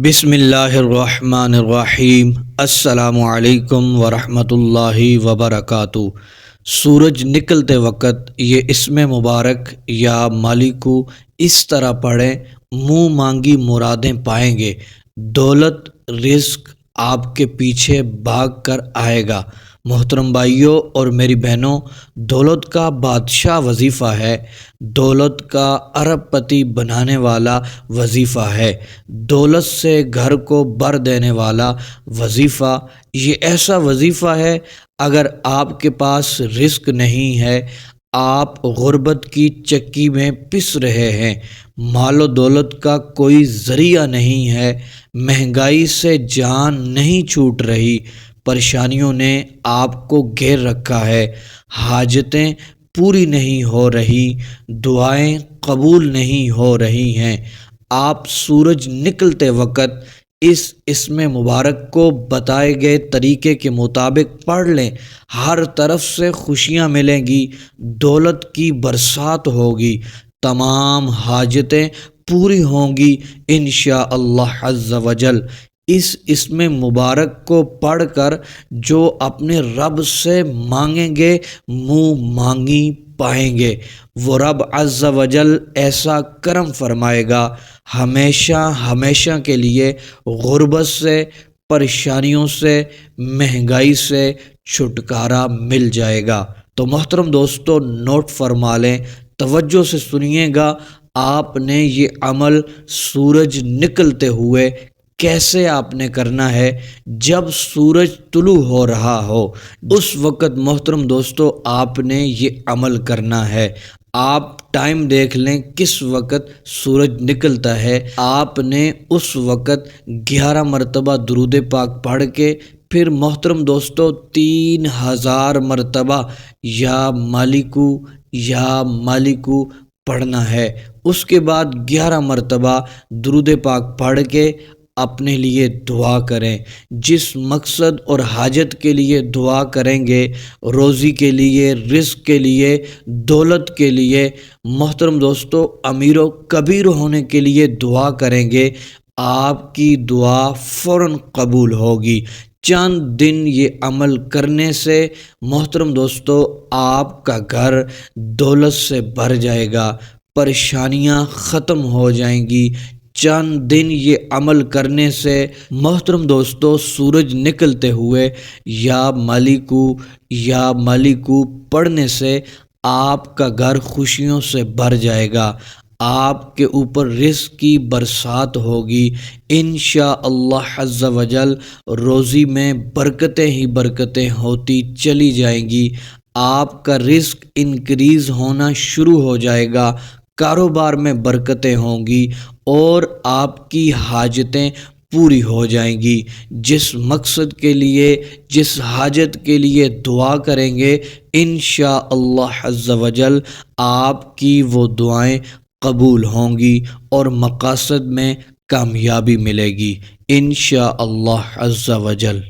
بسم اللہ الرحمن الرحیم۔ السلام علیکم ورحمۃ اللہ وبرکاتہ۔ سورج نکلتے وقت یہ اسم مبارک یا مالکو اس طرح پڑھیں، منہ مانگی مرادیں پائیں گے، دولت رزق آپ کے پیچھے بھاگ کر آئے گا۔ محترم بھائیوں اور میری بہنوں، دولت کا بادشاہ وظیفہ ہے، دولت کا ارب پتی بنانے والا وظیفہ ہے، دولت سے گھر کو بھر دینے والا وظیفہ۔ یہ ایسا وظیفہ ہے، اگر آپ کے پاس رزق نہیں ہے، آپ غربت کی چکی میں پس رہے ہیں، مال و دولت کا کوئی ذریعہ نہیں ہے، مہنگائی سے جان نہیں چھوٹ رہی، پریشانیوں نے آپ کو گھیر رکھا ہے، حاجتیں پوری نہیں ہو رہی، دعائیں قبول نہیں ہو رہی ہیں، آپ سورج نکلتے وقت اس اسم مبارک کو بتائے گئے طریقے کے مطابق پڑھ لیں، ہر طرف سے خوشیاں ملیں گی، دولت کی برسات ہوگی، تمام حاجتیں پوری ہوں گی انشاءاللہ عز و جل۔ اس اسم مبارک کو پڑھ کر جو اپنے رب سے مانگیں گے، منہ مانگی پائیں گے، وہ رب عز و جل ایسا کرم فرمائے گا، ہمیشہ ہمیشہ کے لیے غربت سے، پریشانیوں سے، مہنگائی سے چھٹکارا مل جائے گا۔ تو محترم دوستو، نوٹ فرما لیں، توجہ سے سنیے گا، آپ نے یہ عمل سورج نکلتے ہوئے کیسے آپ نے کرنا ہے؟ جب سورج طلوع ہو رہا ہو اس وقت محترم دوستو آپ نے یہ عمل کرنا ہے۔ آپ ٹائم دیکھ لیں کس وقت سورج نکلتا ہے، آپ نے اس وقت 11 مرتبہ درود پاک پڑھ کے پھر محترم دوستو 3000 مرتبہ یا مالکو یا مالکو پڑھنا ہے۔ اس کے بعد 11 مرتبہ درود پاک پڑھ کے اپنے لیے دعا کریں، جس مقصد اور حاجت کے لیے دعا کریں گے، روزی کے لیے، رزق کے لیے، دولت کے لیے، محترم دوستو امیر و کبیر ہونے کے لیے دعا کریں گے، آپ کی دعا فوراً قبول ہوگی۔ چند دن یہ عمل کرنے سے محترم دوستو آپ کا گھر دولت سے بھر جائے گا، پریشانیاں ختم ہو جائیں گی۔ چند دن یہ عمل کرنے سے محترم دوستو سورج نکلتے ہوئے یا مالکو پڑھنے سے آپ کا گھر خوشیوں سے بھر جائے گا، آپ کے اوپر رزق کی برسات ہوگی انشاءاللہ عز و جل، روزی میں برکتیں ہی برکتیں ہوتی چلی جائیں گی، آپ کا رزق انکریز ہونا شروع ہو جائے گا، کاروبار میں برکتیں ہوں گی اور آپ کی حاجتیں پوری ہو جائیں گی۔ جس مقصد کے لیے، جس حاجت کے لیے دعا کریں گے انشاءاللہ عز و جل آپ کی وہ دعائیں قبول ہوں گی اور مقاصد میں کامیابی ملے گی انشاءاللہ عز و جل۔